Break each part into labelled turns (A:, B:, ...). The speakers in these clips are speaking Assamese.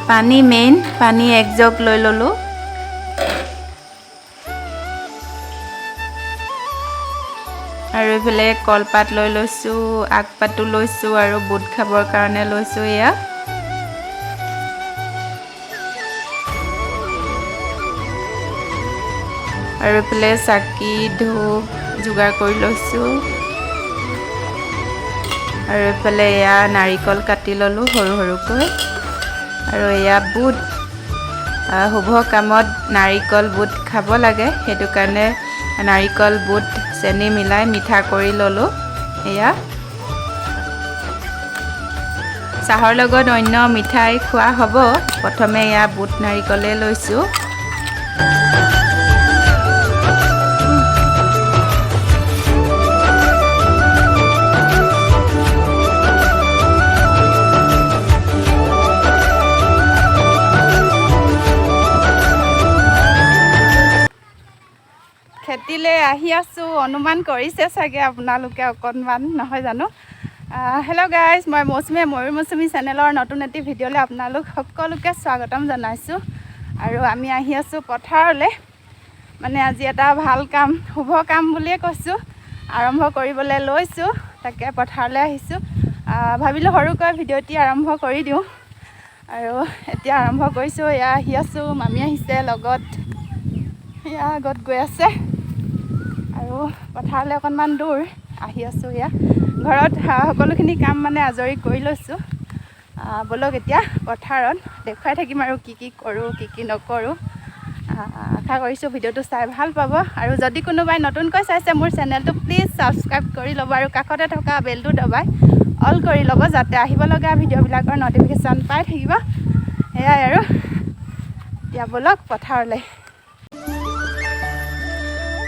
A: পানী মেইন পানী এক জগ লৈ ললোঁ আৰু এইফালে কলপাত লৈ লৈছোঁ আগপাতো লৈছোঁ আৰু বুট খাবৰ কাৰণে লৈছোঁ এয়া আৰু এইফালে চাকি ধূপ যোগাৰ কৰি লৈছোঁ আৰু এইফালে এয়া নাৰিকল কাটি ল'লোঁ সৰু সৰুকৈ আৰু এয়া বুট শুভ কামত নাৰিকল বুট খাব লাগে সেইটো কাৰণে নাৰিকল বুট চেনি মিলাই মিঠা কৰি ল'লোঁ এয়া চাহৰ লগত অন্য মিঠাই খোৱা হ'ব প্ৰথমে এয়া বুট নাৰিকলে লৈছোঁ খেতিলৈ আহি আছোঁ অনুমান কৰিছে চাগে আপোনালোকে অকণমান নহয় জানো হেল্ল' গাইজ মই মৌচুমীয়ে ময়ূৰ মৌচুমী চেনেলৰ নতুন এটি ভিডিঅ'লৈ আপোনালোক সকলোকে স্বাগতম জনাইছোঁ আৰু আমি আহি আছোঁ পথাৰলৈ মানে আজি এটা ভাল কাম শুভ কাম বুলিয়ে কৈছোঁ আৰম্ভ কৰিবলৈ লৈছোঁ তাকে পথাৰলৈ আহিছোঁ ভাবিলোঁ সৰুকৈ ভিডিঅ'টি আৰম্ভ কৰি দিওঁ আৰু এতিয়া আৰম্ভ কৰিছোঁ এয়া আহি আছোঁ মামী আহিছে লগত এয়া আগত গৈ আছে আৰু পথাৰলৈ অকণমান দূৰ আহি আছোঁ এয়া ঘৰত সকলোখিনি কাম মানে আজৰি কৰি লৈছোঁ ব'লক এতিয়া পথাৰত দেখুৱাই থাকিম আৰু কি কি কৰোঁ কি কি নকৰোঁ আশা কৰিছোঁ ভিডিঅ'টো চাই ভাল পাব আৰু যদি কোনোবাই নতুনকৈ চাইছে মোৰ চেনেলটো প্লিজ ছাবস্ক্ৰাইব কৰি ল'ব আৰু কাষতে থকা বেলটো দবাই অল কৰি ল'ব যাতে আহিব লগা ভিডিঅ'বিলাকৰ নটিফিকেশ্যন পাই থাকিব সেয়াই আৰু এতিয়া ব'লক পথাৰলৈ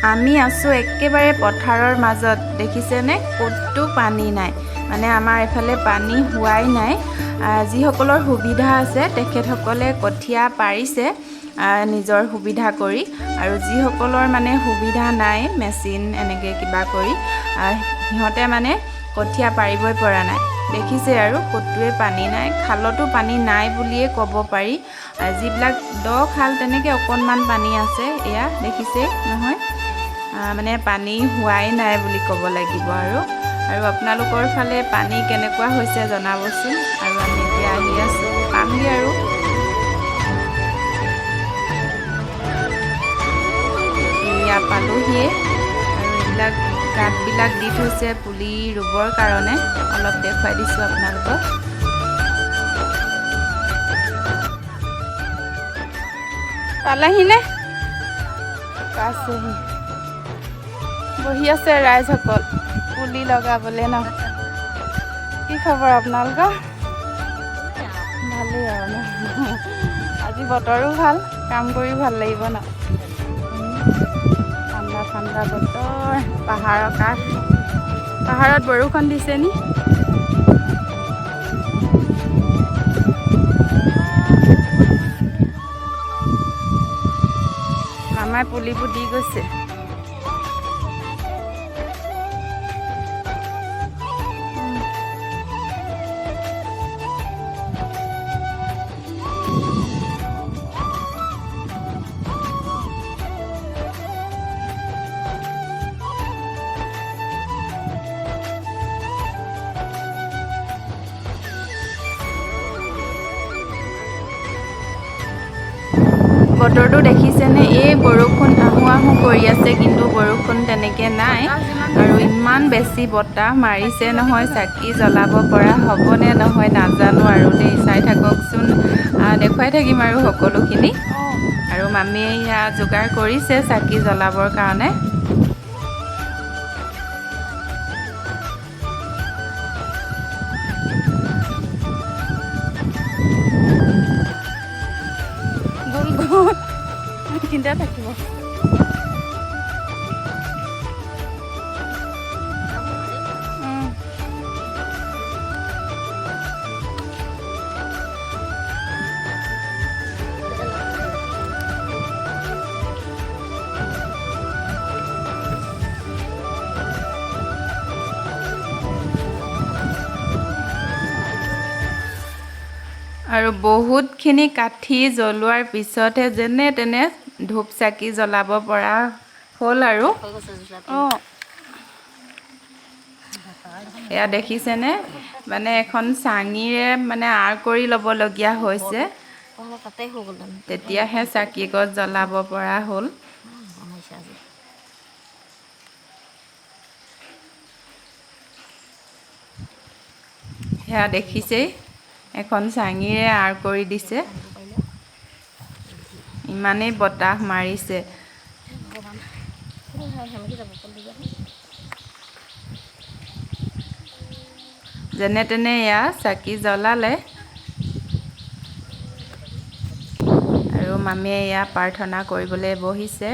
A: আমি আছোঁ একেবাৰে পথাৰৰ মাজত দেখিছেনে ক'তো পানী নাই মানে আমাৰ এফালে পানী হোৱাই নাই যিসকলৰ সুবিধা আছে তেখেতসকলে কঠীয়া পাৰিছে নিজৰ সুবিধা কৰি আৰু যিসকলৰ মানে সুবিধা নাই মেচিন এনেকৈ কিবা কৰি সিহঁতে মানে কঠীয়া পাৰিবই পৰা নাই দেখিছে আৰু ক'তোৱে পানী নাই খালতো পানী নাই বুলিয়ে ক'ব পাৰি যিবিলাক দ খাল তেনেকৈ অকণমান পানী আছে এয়া দেখিছে নহয় মানে পানী হোৱাই নাই বুলি ক'ব লাগিব আৰু আপোনালোকৰ ফালে পানী কেনেকুৱা হৈছে জনাবচোন আৰু আমি এতিয়া আহি আছোঁ পামগৈ আৰু এয়া পালোহিয়ে আৰু এইবিলাক গাঁতবিলাক দি থৈছে পুলি ৰুবৰ কাৰণে অলপ দেখুৱাই দিছোঁ আপোনালোকক পালাহিনে পাইছেহি বহি আছে ৰাইজসকল পুলি লগাবলৈ ন কি খবৰ আপোনালোকৰ ভালেই আৰু ন আজি বতৰো ভাল কাম কৰি ভাল লাগিব ন ঠাণ্ডা ঠাণ্ডা বতৰ পাহাৰৰ কাষ পাহাৰত বৰষুণ দিছে নি মামাই পুলিবোৰ দি গৈছে বতৰটো দেখিছেনে এই বৰষুণ আহোঁ আহোঁ কৰি আছে কিন্তু বৰষুণ তেনেকৈ নাই আৰু ইমান বেছি বতাহ মাৰিছে নহয় চাকি জ্বলাব পৰা হ'বনে নহয় নাজানো আৰু দেই চাই থাককচোন দেখুৱাই থাকিম আৰু সকলোখিনি আৰু মামীয়ে সেয়া যোগাৰ কৰিছে চাকি জ্বলাবৰ কাৰণে চিন্তা থাকিব আৰু বহুতখিনি কাঠি জ্বলোৱাৰ পিছতহে যেনে তেনে ধূপ চাকি জ্বলাব পৰা হ'ল আৰু অঁ এয়া দেখিছেনে মানে এখন চাঙিৰে মানে আঁৰ কৰি ল'বলগীয়া হৈছে তেতিয়াহে চাকি গছ জ্বলাব পৰা হ'ল সেয়া দেখিছেই এখন চাঙিৰে আঁৰ কৰি দিছে ইমানেই বতাহ মাৰিছে যেনে তেনে এয়া চাকি জ্বলালে আৰু মামীয়ে এয়া প্ৰাৰ্থনা কৰিবলৈ বহিছে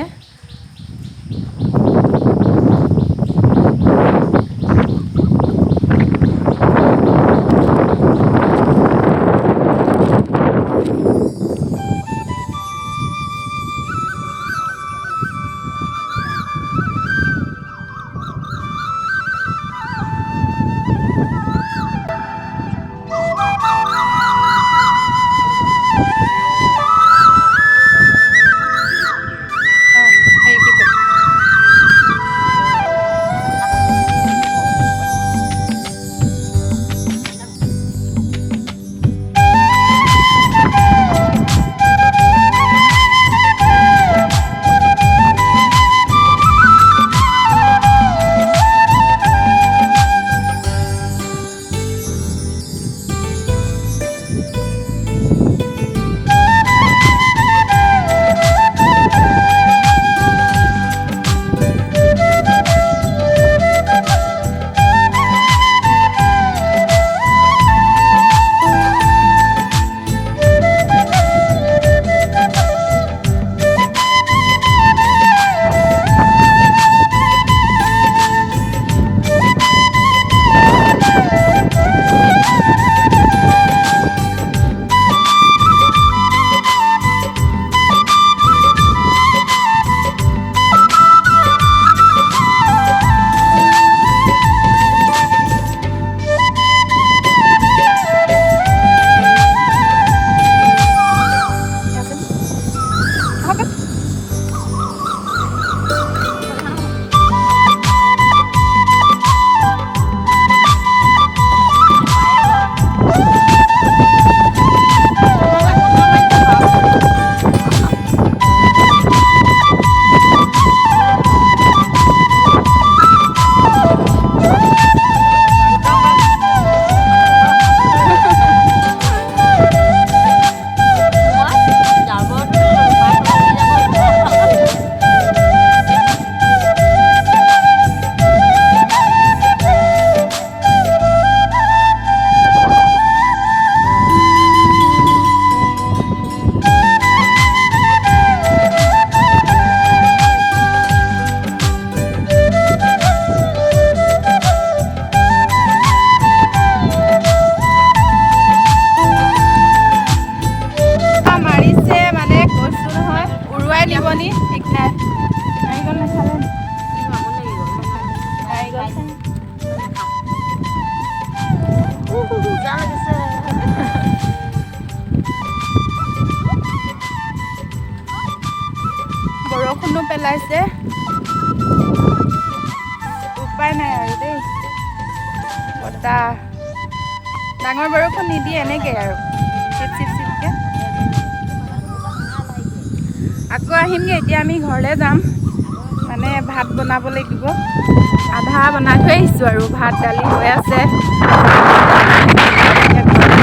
A: বৰষুণো পেলাইছে উপায় নাই আৰু দেই বতাহ ডাঙৰ বৰষুণ নিদিয়ে এনেকৈ আৰু চিপ চিপ চিপকৈ আকৌ আহিমগৈ এতিয়া আমি ঘৰলৈ যাম মানে ভাত বনাব লাগিব আধা বনাই থৈ আহিছোঁ আৰু ভাত দালি হৈ আছে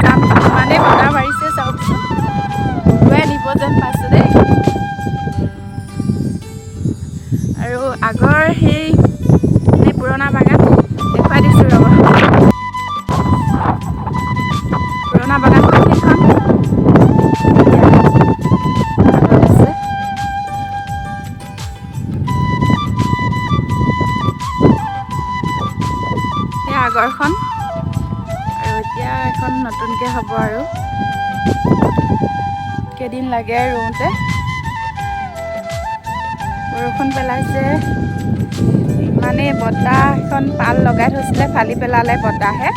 A: যাম ইমানেই বতাহ মাৰিছে চাওকচোন উৰুৱাই নিব যেন পাইছোঁ দেই আৰু আগৰ সেই পুৰণা বাগান দেখুৱাই দিছোঁ ৰ'ব পুৰণা বাগানখন সেইখন সেই আগৰখন আৰু এতিয়া এখন নতুনকৈ হ'ব আৰু কেইদিন লাগে ৰুওঁতে বৰষুণ পেলাইছে ইমানেই বতাহ এখন পাল লগাই থৈছিলে ফালি পেলালে বতাহে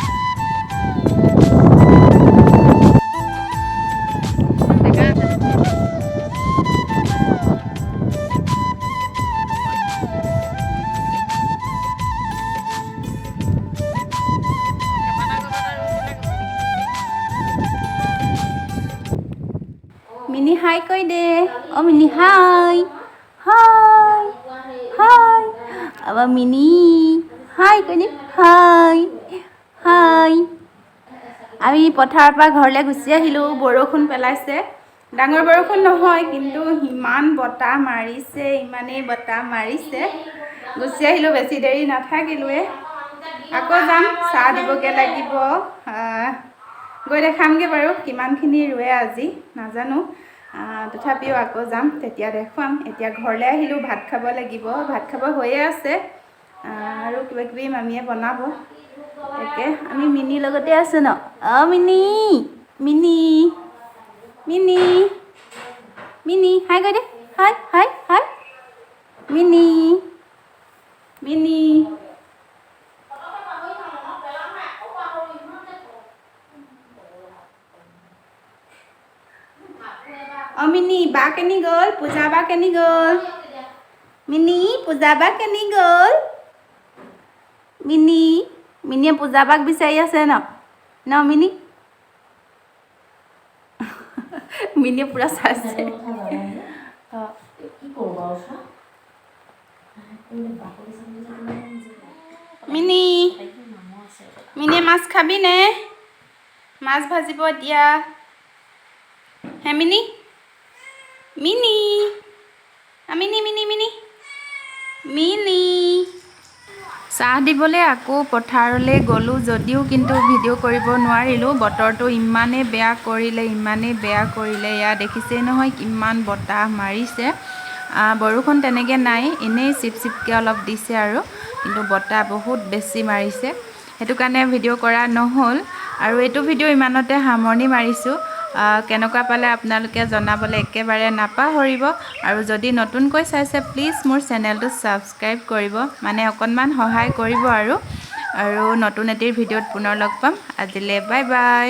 A: মিনি হাই কৈ দে অ মিনি হাই হাই হাই আমাৰ মিনি হাই কৈ দে হাই হাই আমি পথাৰৰ পৰা ঘৰলৈ গুচি আহিলোঁ বৰষুণ পেলাইছে ডাঙৰ বৰষুণ নহয় কিন্তু ইমান বতাহ মাৰিছে ইমানেই বতাহ মাৰিছে গুচি আহিলোঁ বেছি দেৰি নাথাকিলোৱে আকৌ যাম চাহ দিবগৈ লাগিব গৈ দেখামগৈ বাৰু কিমানখিনি ৰুৱে আজি নাজানো তথাপিও আকৌ যাম তেতিয়া দেখুৱাম এতিয়া ঘৰলৈ আহিলোঁ ভাত খাব লাগিব ভাত খাব হৈয়ে আছে আৰু কিবা কিবি মামীয়ে বনাব তাকে আমি মিনিৰ লগতে আছোঁ ন মিনি মিনি মিনি মিনি হাই কৈ দে hi hi hi Mini Mini Mini বা কেনি গ'ল পূজা বা কেনি গ'ল মিনি পূজা বা কেনি গ'ল মিনি মিনিয়ে পূজা বাক বিচাৰি আছে ন মিনি মিনিয়ে পুৰা চাইছে মিনি মিনিয়ে মাছ খাবি নে মাছ ভাজিব এতিয়া হে মিনি মিনি মিনি মিনি মিনি মিনি চাহ দিবলৈ আকৌ পথাৰলৈ গ'লোঁ যদিও কিন্তু ভিডিঅ' কৰিব নোৱাৰিলোঁ বতৰটো ইমানেই বেয়া কৰিলে এয়া দেখিছেই নহয় কিমান বতাহ মাৰিছে বৰষুণ তেনেকৈ নাই এনেই চিপচিপকৈ অলপ দিছে আৰু কিন্তু বতাহ বহুত বেছি মাৰিছে সেইটো কাৰণে ভিডিঅ' কৰা নহ'ল আৰু এইটো ভিডিঅ' ইমানতে সামৰণি মাৰিছোঁ কেনেকুৱা পালে আপোনালোকে জনাবলৈ একেবাৰে নাপাহৰিব আৰু যদি নতুনকৈ চাইছে প্লিজ মোৰ চেনেলটো ছাবস্ক্ৰাইব কৰিব মানে অকণমান সহায় কৰিব আৰু নতুন এটিৰ ভিডিঅ'ত পুনৰ লগ পাম আজিলৈ বাই বাই